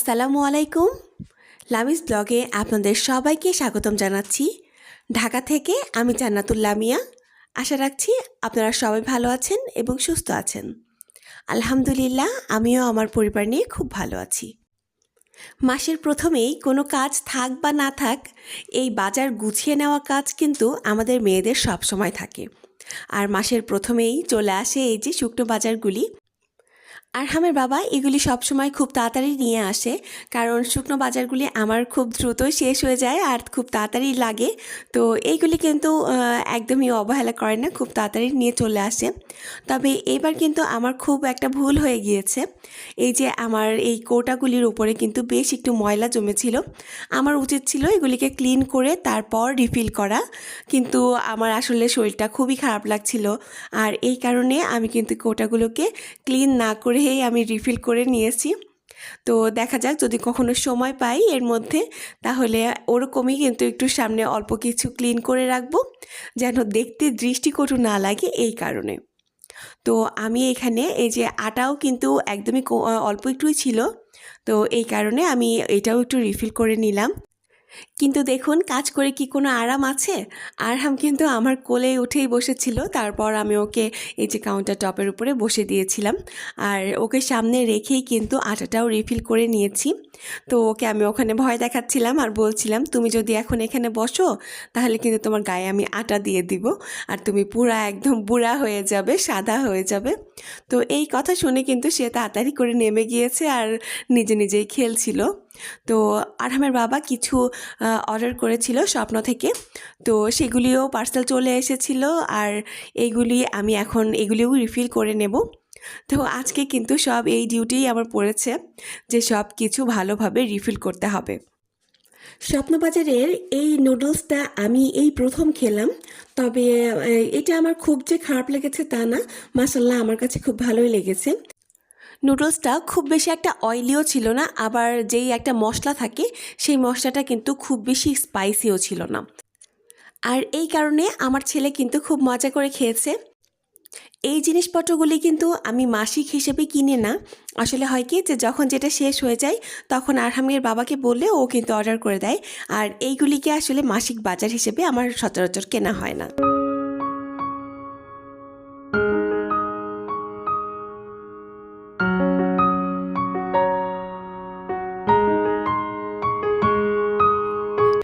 আসসালামু আলাইকুম। লামিস ব্লগে আপনাদের সবাইকে স্বাগতম জানাচ্ছি। ঢাকা থেকে আমি জান্নাতুল লামিয়া। আশা রাখছি আপনারা সবাই ভালো আছেন এবং সুস্থ আছেন। আলহামদুলিল্লাহ, আমিও আমার পরিবার নিয়ে খুব ভালো আছি। মাসের প্রথমেই কোনো কাজ থাক বা না থাক, এই বাজার গুছিয়ে নেওয়া কাজ কিন্তু আমাদের মেয়েদের সব সময় থাকে। আর মাসের প্রথমেই চলে আসে এই যে শুকনো বাজারগুলি। আরহামের বাবা এগুলি সবসময় খুব তাড়াতাড়ি নিয়ে আসে, কারণ শুকনো বাজারগুলি আমার খুব দ্রুত শেষ হয়ে যায় আর খুব তাড়াতাড়ি লাগে। তো এইগুলি কিন্তু একদমই অবহেলা করে না, খুব তাড়াতাড়ি নিয়ে চলে আসে। তবে এবার কিন্তু আমার খুব একটা ভুল হয়ে গিয়েছে। এই যে আমার এই কৌটাগুলির উপরে কিন্তু বেশ একটু ময়লা জমেছিল। আমার উচিত ছিল এগুলিকে ক্লিন করে তারপর রিফিল করা, কিন্তু আমার আসলে শরীরটা খুবই খারাপ লাগছিল। আর এই কারণে আমি কিন্তু কৌটাগুলোকে ক্লিন না করেই আমি রিফিল করে নিয়েছি। তো দেখা যাক যদি কখনো সময় পাই এর মধ্যে, তাহলে ওরকমই কিন্তু একটু সামনে অল্প কিছু ক্লিন করে রাখবো, যেন দেখতে দৃষ্টিকটু না লাগে এই কারণে। তো আমি এখানে এই যে আটাও কিন্তু একদমই অল্প একটুই ছিল, তো এই কারণে আমি এটাও একটু রিফিল করে নিলাম। কিন্তু দেখুন, কাজ করে কি কোনো আরাম আছে? আরহাম কিন্তু আমার কোলে উঠেই বসেছিল। তারপর আমি ওকে এই যে কাউন্টার টপের উপরে বসে দিয়েছিলাম, আর ওকে সামনে রেখেই কিন্তু আটাটাও রিফিল করে নিয়েছি। তো ওকে আমি ওখানে ভয় দেখাচ্ছিলাম আর বলছিলাম, তুমি যদি এখন এখানে বসো তাহলে কিন্তু তোমার গায়ে আমি আটা দিয়ে দিব, আর তুমি পুরা একদম বুড়া হয়ে যাবে, সাদা হয়ে যাবে। তো এই কথা শুনে কিন্তু সে তাড়াতাড়ি করে নেমে গিয়েছে আর নিজে নিজেই খেলছিল। তো আরহামের বাবা কিছু অর্ডার করেছিল স্বপ্ন থেকে, তো সেগুলিও পার্সেল চলে এসেছিল, আর এইগুলি আমি এখন এগুলিও রিফিল করে নেব। তো আজকে কিন্তু সব এই ডিউটিই আমার পড়েছে যে সব কিছু ভালোভাবে রিফিল করতে হবে। স্বপ্নবাজারের এই নুডলসটা আমি এই প্রথম খেলাম, তবে এটা আমার খুব যে খারাপ লেগেছে তা না, মাশাআল্লাহ আমার কাছে খুব ভালোই লেগেছে। নুডলসটা খুব বেশি একটা অয়েলিও ছিল না, আবার যেই একটা মশলা থাকে সেই মশলাটা কিন্তু খুব বেশি স্পাইসিও ছিল না। আর এই কারণে আমার ছেলে কিন্তু খুব মজা করে খেয়েছে। এই জিনিসপত্রগুলি কিন্তু আমি মাসিক হিসেবে কিনে না। আসলে হয় কি, যে যখন যেটা শেষ হয়ে যায় তখন আরহামের বাবাকে বললে ও কিন্তু অর্ডার করে দেয়, আর এইগুলিকে আসলে মাসিক বাজার হিসেবে আমার সচরাচর কেনা হয় না।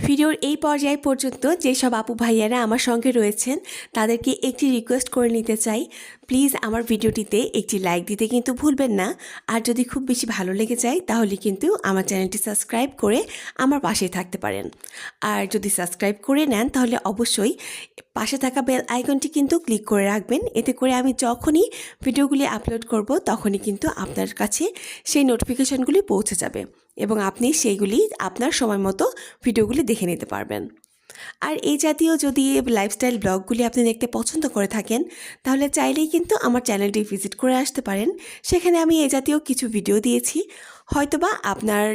ভিডিওর এই পর্যায় পর্যন্ত যেসব আপু ভাইয়ারা আমার সঙ্গে রয়েছেন তাদেরকে একটি রিকোয়েস্ট করে নিতে চাই, প্লিজ আমার ভিডিওটিতে একটি লাইক দিতে কিন্তু ভুলবেন না। আর যদি খুব বেশি ভালো লেগে যায় তাহলে কিন্তু আমার চ্যানেলটি সাবস্ক্রাইব করে আমার পাশে থাকতে পারেন। আর যদি সাবস্ক্রাইব করে নেন তাহলে অবশ্যই পাশে থাকা বেল আইকনটি কিন্তু ক্লিক করে রাখবেন। এতে করে আমি যখনই ভিডিওগুলি আপলোড করব তখনই কিন্তু আপনার কাছে সেই নোটিফিকেশনগুলি পৌঁছে যাবে এবং আপনি সেইগুলি আপনার সময় মতো ভিডিওগুলি দেখে নিতে পারবেন। আর এই জাতীয় যদি লাইফস্টাইল ব্লগগুলি আপনি দেখতে পছন্দ করে থাকেন তাহলে চাইলেই কিন্তু আমার চ্যানেলটি ভিজিট করে আসতে পারেন। সেখানে আমি এই জাতীয় কিছু ভিডিও দিয়েছি, হয়তোবা আপনার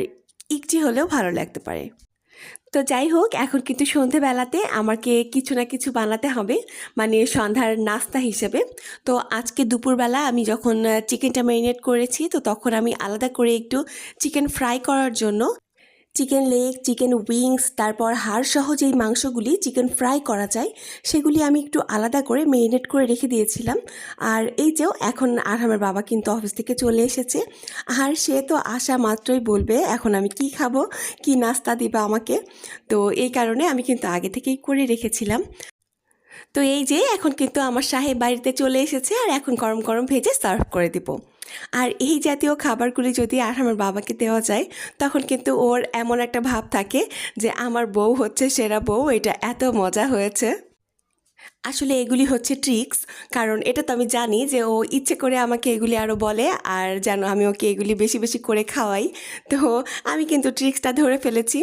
একটি হলেও ভালো লাগতে পারে। তো যাই হোক, এখন কিন্তু সন্ধেবেলাতে আমাকে কিছু না কিছু বানাতে হবে, মানে সন্ধ্যার নাস্তা হিসেবে। তো আজকে দুপুরবেলা আমি যখন চিকেনটা ম্যারিনেট করেছি, তো তখন আমি আলাদা করে একটু চিকেন ফ্রাই করার জন্য চিকেন লেগ, চিকেন উইংস, তারপর হাড় সহ যেই মাংসগুলি চিকেন ফ্রাই করা যায় সেগুলি আমি একটু আলাদা করে ম্যারিনেট করে রেখে দিয়েছিলাম। আর এই যে এখন আরহামের বাবা কিন্তু অফিস থেকে চলে এসেছে, আর সে তো আসা মাত্রই বলবে এখন আমি কি খাবো, কি নাস্তা দিবা আমাকে। তো এই কারণে আমি কিন্তু আগে থেকেই করে রেখেছিলাম। তো এই যে এখন কিন্তু আমার সাহেব বাড়িতে চলে এসেছে, আর এখন গরম গরম ভেজে সার্ভ করে দিব। আর এই জাতীয় খাবারগুলি যদি আর আমার বাবাকে দেওয়া যায় তখন কিন্তু ওর এমন একটা ভাব থাকে যে আমার বউ হচ্ছে সেরা বউ, এটা এত মজা হয়েছে। আসলে এগুলি হচ্ছে ট্রিক্স, কারণ এটা তো আমি জানি যে ও ইচ্ছে করে আমাকে এগুলি আরও বলে আর যেন আমি ওকে এগুলি বেশি বেশি করে খাওয়াই। তো আমি কিন্তু ট্রিক্সটা ধরে ফেলেছি।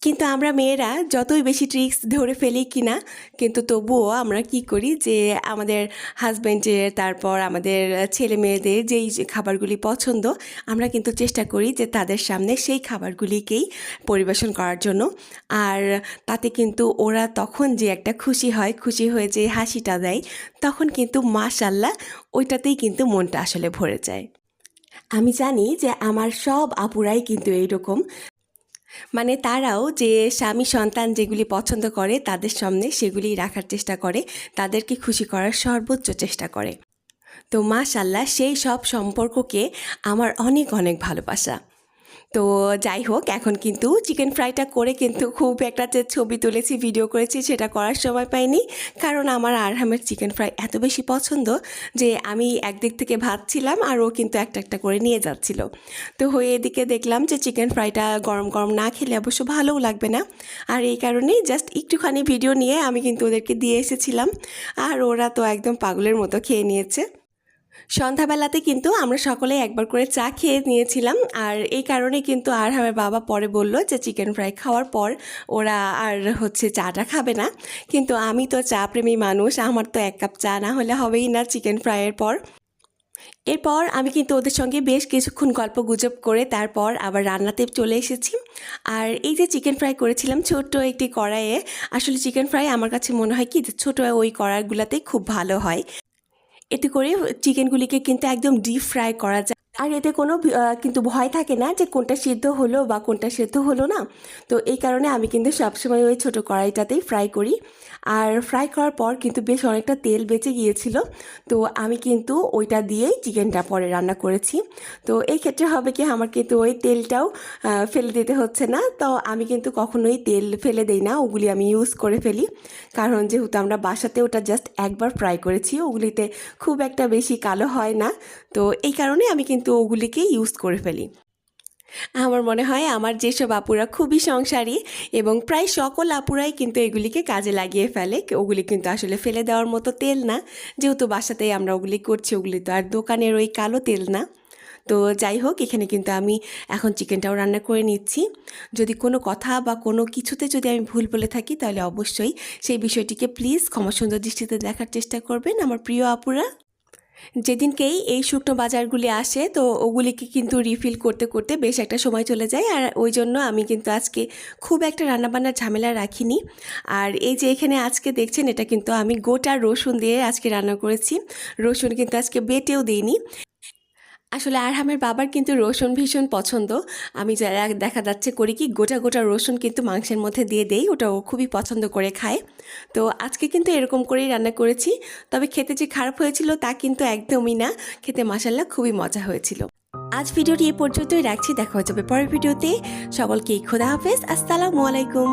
কিন্তু আমরা মেয়েরা যতই বেশি ট্রিক্স ধরে ফেলি কিনা, কিন্তু তবুও আমরা কি করি যে আমাদের হাজব্যান্ডের, তারপর আমাদের ছেলে মেয়েদের যেই খাবারগুলি পছন্দ আমরা কিন্তু চেষ্টা করি যে তাদের সামনে সেই খাবারগুলিকেই পরিবেশন করার জন্য। আর তাতে কিন্তু ওরা তখন যে একটা খুশি হয়, খুশি হয়ে যে হাসিটা দেয়, তখন কিন্তু মাশাআল্লাহ ওইটাতেই কিন্তু মনটা আসলে ভরে যায়। আমি জানি যে আমার সব আপুরাই কিন্তু এইরকম, মানে তারাও যে স্বামী সন্তান যেগুলি পছন্দ করে তাদের সামনে সেগুলি রাখার চেষ্টা করে, তাদেরকে খুশি করার সর্বোচ্চ চেষ্টা করে। তো মাশাল্লাহ সেই সব সম্পর্ককে আমার অনেক অনেক ভালোবাসা। তো যাই হোক, এখন কিন্তু চিকেন ফ্রাইটা করে কিন্তু খুব একটা যে ছবি তুলেছি, ভিডিও করেছি, সেটা করার সময় পাইনি। কারণ আমার আরহামের চিকেন ফ্রাই এত বেশি পছন্দ যে আমি একদিক থেকে ভাজছিলাম আর ও কিন্তু একটা একটা করে নিয়ে যাচ্ছিল। তো হয়ে এদিকে দেখলাম যে চিকেন ফ্রাইটা গরম গরম না খেলে অবশ্য ভালোও লাগবে না, আর এই কারণেই জাস্ট একটুখানি ভিডিও নিয়ে আমি কিন্তু ওদেরকে দিয়ে এসেছিলাম, আর ওরা তো একদম পাগলের মতো খেয়ে নিয়েছে। সন্ধ্যাবেলাতে কিন্তু আমরা সকলে একবার করে চা খেয়ে নিয়েছিলাম, আর এই কারণে কিন্তু আর আমার বাবা পরে বলল যে চিকেন ফ্রাই খাওয়ার পর ওরা আর চাটা খাবে না। কিন্তু আমি তো চা প্রেমী মানুষ, আমার তো এক কাপ চা না হলে হবেই না চিকেন ফ্রাইয়ের পর। এরপর আমি কিন্তু ওদের সঙ্গে বেশ কিছুক্ষণ গল্প গুজব করে তারপর আবার রান্নাতে চলে এসেছি। আর এই যে চিকেন ফ্রাই করেছিলাম ছোট্ট একটি কড়াইয়ে, আসলে চিকেন ফ্রাই আমার কাছে মনে হয় কি যে ছোটো ওই কড়াইগুলোতেই খুব ভালো হয়। এতে করে চিকেনগুলিকে কিন্তু একদম ডিপ ফ্রাই করা যায়, আর এতে কোনো কিন্তু ভয় থাকে না যে কোনটা সিদ্ধ হলো বা কোনটা সেদ্ধ হলো না। তো এই কারণে আমি কিন্তু সবসময় ওই ছোটো কড়াইটাতেই ফ্রাই করি। আর ফ্রাই করার পর কিন্তু বেশ অনেকটা তেল বেঁচে গিয়েছিল, তো আমি কিন্তু ওইটা দিয়েই চিকেনটা পরে রান্না করেছি। তো এই ক্ষেত্রে হবে কি, আমার কিন্তু ওই তেলটাও ফেলে দিতে হচ্ছে না। তো আমি কিন্তু কখনোই তেল ফেলে দেই না, ওগুলি আমি ইউজ করে ফেলি। কারণ যেহেতু আমরা বাসাতে ওটা জাস্ট একবার ফ্রাই করেছি, ওগুলিতে খুব একটা বেশি কালো হয় না। তো এই কারণে আমি কিন্তু ওগুলিকে ইউজ করে ফেলি। আমার মনে হয় আমার যেসব আপুরা খুবই সংসারী এবং প্রায় সকল আপুরাই কিন্তু এগুলিকে কাজে লাগিয়ে ফেলে। ওগুলি কিন্তু আসলে ফেলে দেওয়ার মতো তেল না, যেহেতু বাসাতেই আমরা ওগুলি করছি, ওগুলি তো আর দোকানের ওই কালো তেল না। তো যাই হোক, এখানে কিন্তু আমি এখন চিকেনটাও রান্না করে নিচ্ছি। যদি কোনো কথা বা কোনো কিছুতে যদি আমি ভুল বলে থাকি তাহলে অবশ্যই সেই বিষয়টিকে প্লিজ ক্ষমা সুন্দর দৃষ্টিতে দেখার চেষ্টা করবেন আমার প্রিয় আপুরা। যেদিনকেই এই শুকনো বাজারগুলি আসে তো ওগুলিকে কিন্তু রিফিল করতে করতে বেশ একটা সময় চলে যায়, আর ওই জন্য আমি কিন্তু আজকে খুব একটা রান্নাবান্নার ঝামেলা রাখিনি। আর এই যে এখানে আজকে দেখছেন, এটা কিন্তু আমি গোটা রসুন দিয়ে আজকে রান্না করেছি, রসুন কিন্তু আজকে বেটেও দিইনি। আসলে আরহামের বাবার কিন্তু রসুন ভীষণ পছন্দ। আমি যারা দেখা যাচ্ছে করি কি, গোটা গোটা রসুন কিন্তু মাংসের মধ্যে দিয়ে দেই, ওটা ও খুবই পছন্দ করে খায়। তো আজকে কিন্তু এরকম করেই রান্না করেছি, তবে খেতে যে খারাপ হয়েছিল তা কিন্তু একদমই না, খেতে মাশাআল্লাহ খুবই মজা হয়েছিল। আজ ভিডিওটি এ পর্যন্তই রাখছি, দেখা হয়ে যাবে পরের ভিডিওতে। সকলকে খোদা হাফেজ, আসসালামু আলাইকুম।